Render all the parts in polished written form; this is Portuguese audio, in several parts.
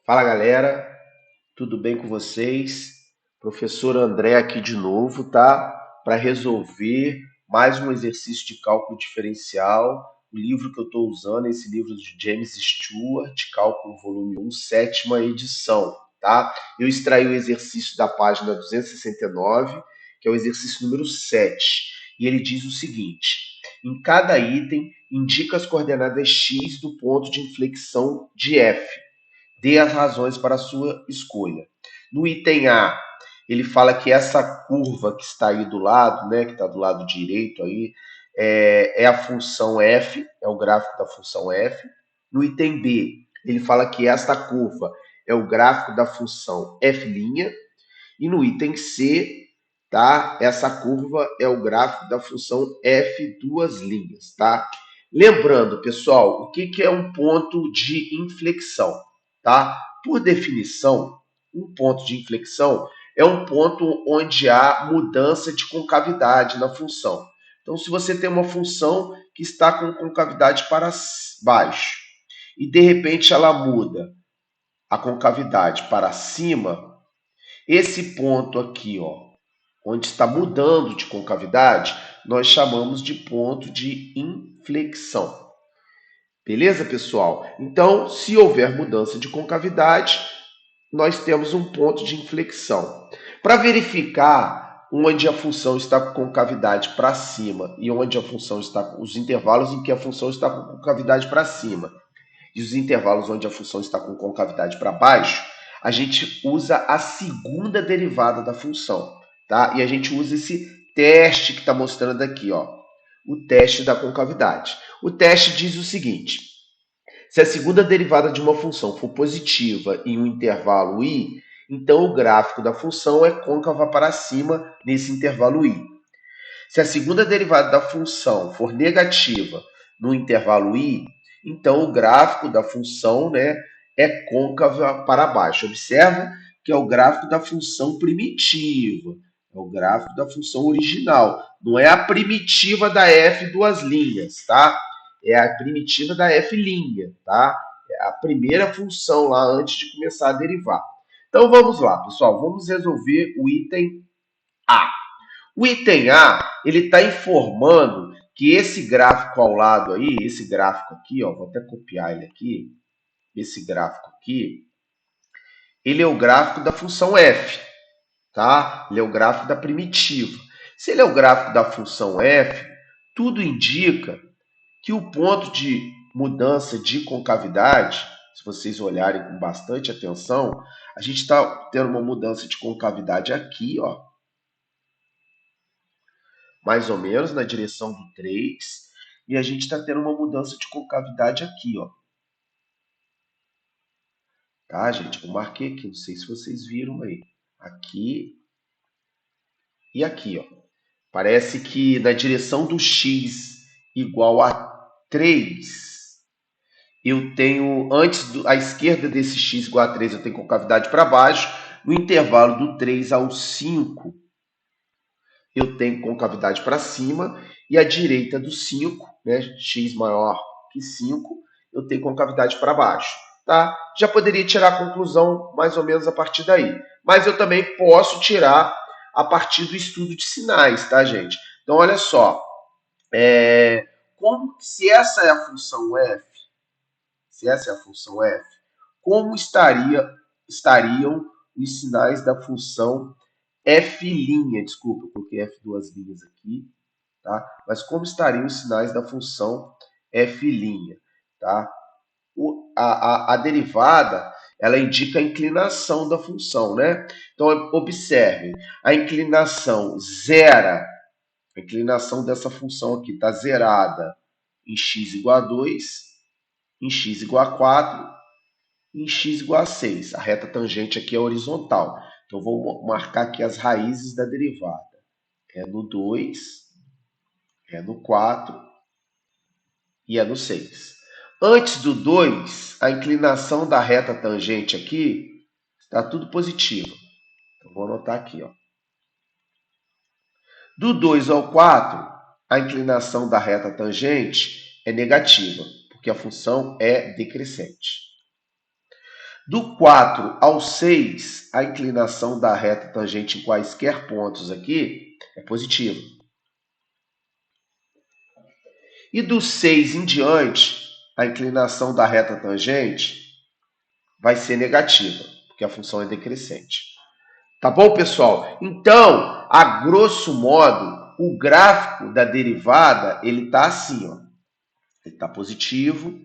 Fala galera, tudo bem com vocês? Professor André aqui de novo, tá? Para resolver mais um exercício de cálculo diferencial. O livro que eu estou usando é esse livro de James Stewart, Cálculo Volume 1, sétima edição, tá? Eu extraí o exercício da página 269, que é o exercício número 7. E ele diz o seguinte: em cada item, indica as coordenadas x do ponto de inflexão de f. Dê as razões para a sua escolha. No item A, ele fala que essa curva que está aí do lado, né, que está do lado direito aí, é a função f, é o gráfico da função f. No item B, ele fala que esta curva é o gráfico da função f'. E no item C, tá? Essa curva é o gráfico da função f duas linhas, tá? Lembrando, pessoal, o que é um ponto de inflexão, tá? Por definição, um ponto de inflexão é um ponto onde há mudança de concavidade na função. Então, se você tem uma função que está com concavidade para baixo e de repente ela muda a concavidade para cima, esse ponto aqui, ó, onde está mudando de concavidade, nós chamamos de ponto de inflexão. Beleza, pessoal? Então, se houver mudança de concavidade, nós temos um ponto de inflexão. Para verificar onde a função está com concavidade para cima e onde a função está com os intervalos em que a função está com concavidade para cima e os intervalos onde a função está com concavidade para baixo, a gente usa a segunda derivada da função, tá? E a gente usa esse teste que está mostrando aqui, ó, o teste da concavidade. O teste diz o seguinte: se a segunda derivada de uma função for positiva em um intervalo i, então o gráfico da função é côncava para cima nesse intervalo i. Se a segunda derivada da função for negativa no intervalo i, então o gráfico da função, né, é côncava para baixo. Observa que é o gráfico da função primitiva, é o gráfico da função original. Não é a primitiva da f duas linhas, tá? É a primitiva da f', tá? É a primeira função lá antes de começar a derivar. Então vamos lá, pessoal. Vamos resolver o item A. O item A, ele está informando que esse gráfico ao lado aí, esse gráfico aqui, ó, vou até copiar ele aqui, esse gráfico aqui, ele é o gráfico da função f, tá? Ele é o gráfico da primitiva. Se ele é o gráfico da função f, tudo indica que o ponto de mudança de concavidade, se vocês olharem com bastante atenção, a gente está tendo uma mudança de concavidade aqui, ó, mais ou menos na direção do 3, e a gente está tendo uma mudança de concavidade aqui, ó. Tá, gente? Eu marquei aqui, não sei se vocês viram aí. Aqui e aqui, ó. Parece que na direção do x igual a 3, eu tenho, à esquerda desse x igual a 3, eu tenho concavidade para baixo. No intervalo do 3 ao 5, eu tenho concavidade para cima, e à direita do 5, né, x maior que 5, eu tenho concavidade para baixo. Tá? Já poderia tirar a conclusão mais ou menos a partir daí. Mas eu também posso tirar a partir do estudo de sinais, tá, gente? Então, olha só. Se essa é a função f, como estariam os sinais da função f', desculpa, eu coloquei f duas linhas aqui, tá? Mas como estariam os sinais da função f', tá? A derivada, ela indica a inclinação da função, né? Então, observe, a inclinação zera, a inclinação dessa função aqui está zerada em x igual a 2, em x igual a 4, em x igual a 6. A reta tangente aqui é horizontal. Então, vou marcar aqui as raízes da derivada. É no 2, é no 4 e é no 6. Antes do 2, a inclinação da reta tangente aqui está tudo positivo. Então, vou anotar aqui, ó. Do 2 ao 4, a inclinação da reta tangente é negativa, porque a função é decrescente. Do 4 ao 6, a inclinação da reta tangente em quaisquer pontos aqui é positiva. E do 6 em diante, a inclinação da reta tangente vai ser negativa, porque a função é decrescente. Tá bom, pessoal? Então, a grosso modo, o gráfico da derivada, ele tá assim, ó. Ele tá positivo,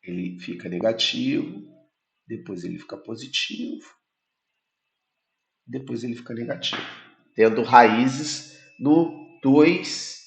ele fica negativo, depois ele fica positivo, depois ele fica negativo. Tendo raízes no 2,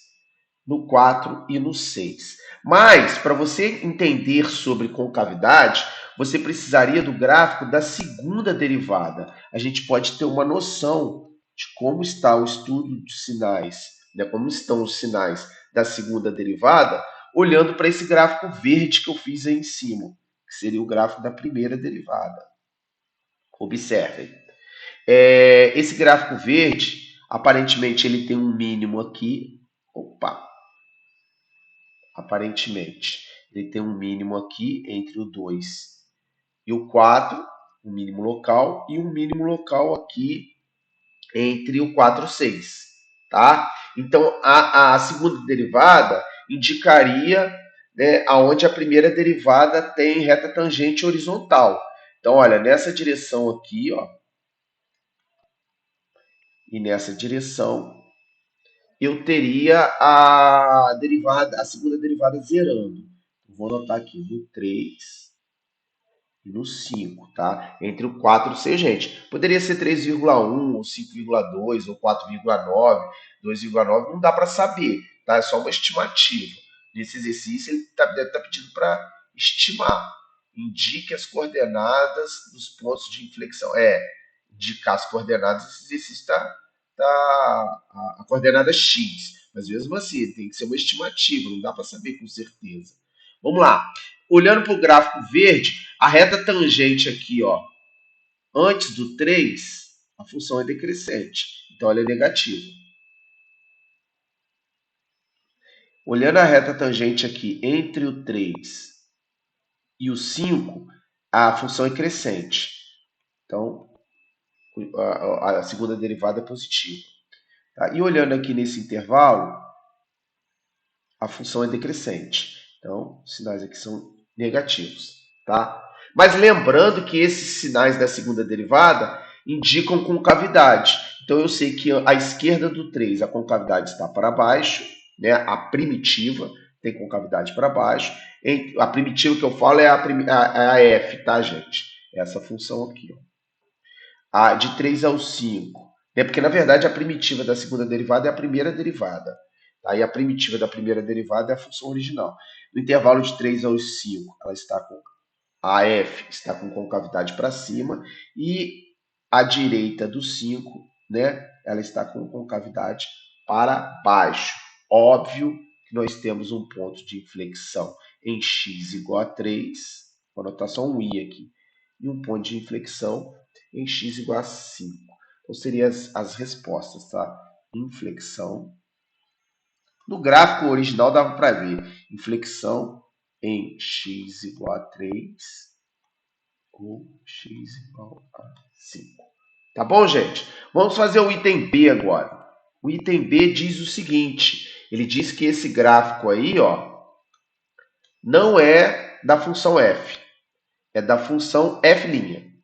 no 4 e no 6. Mas, para você entender sobre concavidade, você precisaria do gráfico da segunda derivada. A gente pode ter uma noção de como está o estudo de sinais, né? Como estão os sinais da segunda derivada, olhando para esse gráfico verde que eu fiz aí em cima, que seria o gráfico da primeira derivada. Observem. Esse gráfico verde, aparentemente, ele tem um mínimo aqui. Opa! Aparentemente, ele tem um mínimo aqui entre o 2 e o 4, um mínimo local, e um mínimo local aqui entre o 4 e o 6. Tá? Então, a segunda derivada indicaria, né, aonde a primeira derivada tem reta tangente horizontal. Então, olha, nessa direção aqui, ó, e nessa direção, eu teria a segunda derivada zerando. Vou anotar aqui no 3 e no 5, tá? Entre o 4 e o 6, gente. Poderia ser 3,1, ou 5,2, ou 4,9, 2,9, não dá para saber, tá? É só uma estimativa. Nesse exercício, ele deve estar pedindo para estimar. Indique as coordenadas dos pontos de inflexão. Indicar as coordenadas, esse exercício tá a coordenada X. Mas mesmo assim, tem que ser uma estimativa, não dá para saber com certeza. Vamos lá. Olhando para o gráfico verde, a reta tangente aqui, ó, antes do 3, a função é decrescente. Então ela é negativa. Olhando a reta tangente aqui entre o 3 e o 5, a função é crescente. Então, a segunda derivada é positiva. Tá? E olhando aqui nesse intervalo, a função é decrescente. Então, os sinais aqui são negativos. Tá? Mas lembrando que esses sinais da segunda derivada indicam concavidade. Então, eu sei que à esquerda do 3 a concavidade está para baixo, né? A primitiva tem concavidade para baixo. A primitiva que eu falo é a f, tá, gente? Essa função aqui. Ó. De 3 ao 5. Né? Porque, na verdade, a primitiva da segunda derivada é a primeira derivada. Tá? E a primitiva da primeira derivada é a função original. No intervalo de 3 ao 5, ela está com a f está com concavidade para cima e a direita do 5, né, ela está com concavidade para baixo. Óbvio que nós temos um ponto de inflexão em x igual a 3, vou anotar só um i aqui, e um ponto de inflexão em x igual a 5. Então, seriam as respostas, tá? Inflexão. No gráfico original dava para ver inflexão em x igual a 3 ou x igual a 5. Tá bom, gente? Vamos fazer o item B agora. O item B diz o seguinte, ele diz que esse gráfico aí, ó, não é da função f, é da função f',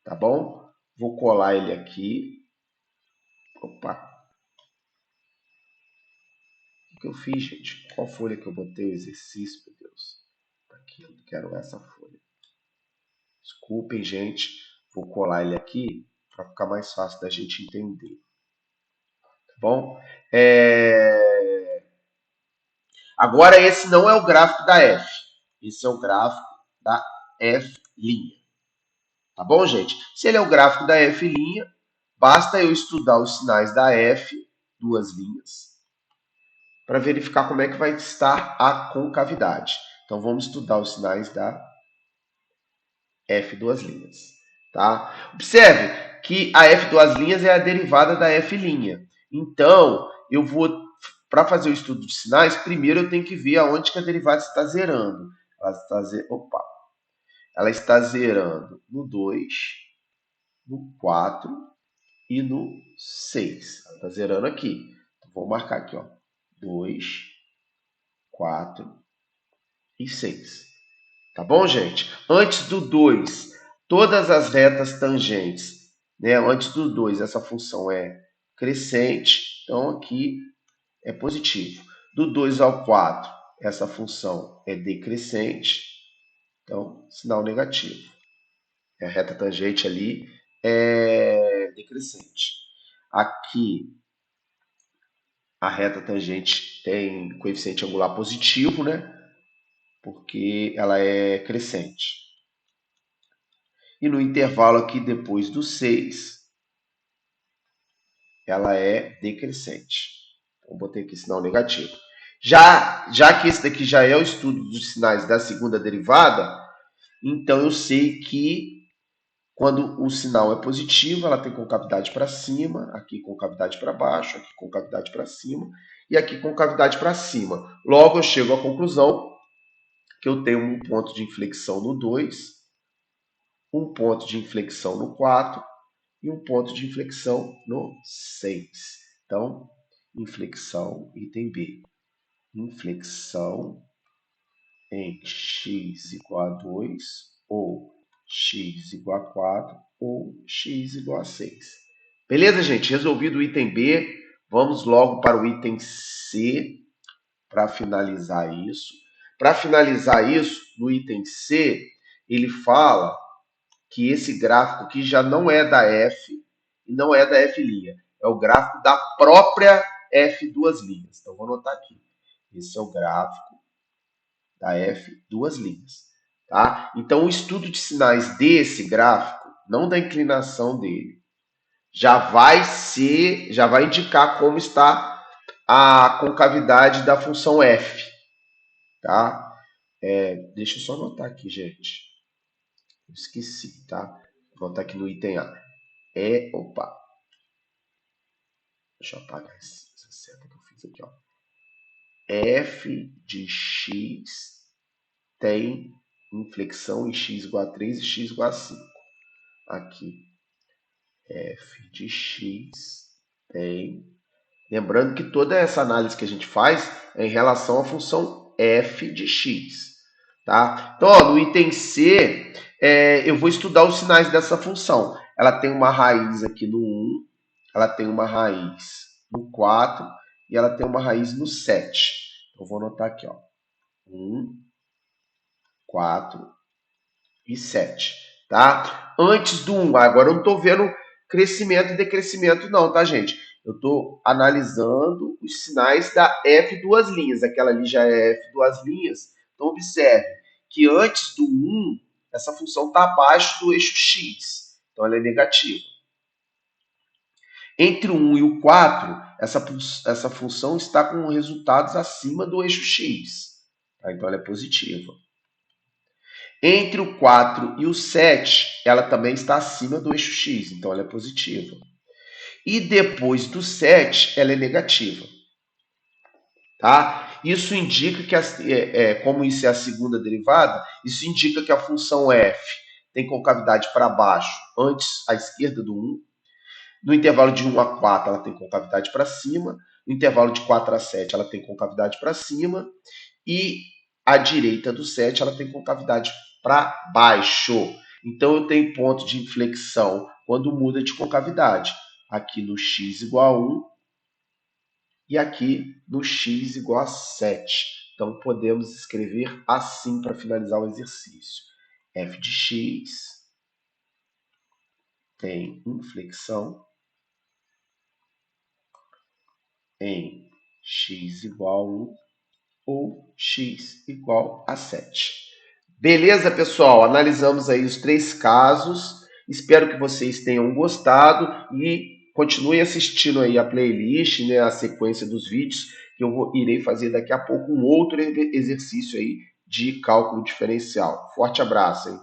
tá bom? Vou colar ele aqui. Opa. O que eu fiz, gente? Qual folha que eu botei o exercício, meu Deus? Aqui, eu quero essa folha. Desculpem, gente. Vou colar ele aqui para ficar mais fácil da gente entender. Tá bom? Agora, esse não é o gráfico da F. Esse é o gráfico da F'. Tá bom, gente? Se ele é o gráfico da F', basta eu estudar os sinais da F, duas linhas, para verificar como é que vai estar a concavidade. Então, vamos estudar os sinais da F duas linhas. Tá? Observe que a F duas linhas é a derivada da F'. Então, eu vou, para fazer o estudo de sinais, primeiro eu tenho que ver aonde que a derivada está zerando. Ela ela está zerando no 2, no 4 e no 6. Ela está zerando aqui. Então, vou marcar aqui, ó, 2, 4 e 6. Tá bom, gente? Antes do 2, todas as retas tangentes, né? Antes do 2, essa função é crescente, então aqui é positivo. Do 2 ao 4, essa função é decrescente, então sinal negativo. A reta tangente ali é decrescente. Aqui a reta tangente tem coeficiente angular positivo, né? Porque ela é crescente. E no intervalo aqui depois do 6, ela é decrescente. Então, botei aqui sinal negativo. Já que esse daqui já é o estudo dos sinais da segunda derivada, então eu sei que quando o sinal é positivo, ela tem concavidade para cima, aqui concavidade para baixo, aqui concavidade para cima e aqui concavidade para cima. Logo, eu chego à conclusão que eu tenho um ponto de inflexão no 2, um ponto de inflexão no 4 e um ponto de inflexão no 6. Então, inflexão, item B. Inflexão em x igual a 2, ou x igual a 4, ou x igual a 6. Beleza, gente? Resolvido o item B. Vamos logo para o item C para finalizar isso. Para finalizar isso, no item C, ele fala que esse gráfico aqui já não é da F e não é da F', é o gráfico da própria F duas linhas. Então, vou anotar aqui. Esse é o gráfico da F duas linhas. Tá? Então, o estudo de sinais desse gráfico, não da inclinação dele, já vai indicar como está a concavidade da função F. Tá? Deixa eu só anotar aqui, gente. Eu esqueci, tá? Vou anotar aqui no item A. Opa. Deixa eu apagar essa seta que eu fiz aqui, ó. F de x tem inflexão em x igual a 3 e x igual a 5. Aqui, f de x tem... Lembrando que toda essa análise que a gente faz é em relação à função f de x. Tá? Então, ó, no item C, eu vou estudar os sinais dessa função. Ela tem uma raiz aqui no 1, ela tem uma raiz no 4 e ela tem uma raiz no 7. Então, vou anotar aqui, ó, 1, 4 e 7. Tá? Antes do 1, agora eu não estou vendo crescimento e decrescimento não, tá, gente? Eu estou analisando os sinais da F duas linhas. Aquela ali já é F duas linhas. Então, observe que antes do 1, essa função está abaixo do eixo X. Então, ela é negativa. Entre o 1 e o 4, essa função está com resultados acima do eixo X. Tá? Então, ela é positiva. Entre o 4 e o 7, ela também está acima do eixo X, então ela é positiva. E depois do 7, ela é negativa. Tá? Isso indica que, como isso é a segunda derivada, isso indica que a função f tem concavidade para baixo, antes à esquerda do 1. No intervalo de 1 a 4, ela tem concavidade para cima. No intervalo de 4 a 7, ela tem concavidade para cima. E à direita do 7, ela tem concavidade para baixo. Então, eu tenho ponto de inflexão quando muda de concavidade. Aqui no x igual a 1 e aqui no x igual a 7. Então, podemos escrever assim para finalizar o exercício. f de x tem inflexão em x igual a 1 ou x igual a 7. Beleza, pessoal? Analisamos aí os 3 casos. Espero que vocês tenham gostado e continuem assistindo aí a playlist, né, a sequência dos vídeos, que eu irei fazer daqui a pouco um outro exercício aí de cálculo diferencial. Forte abraço, hein?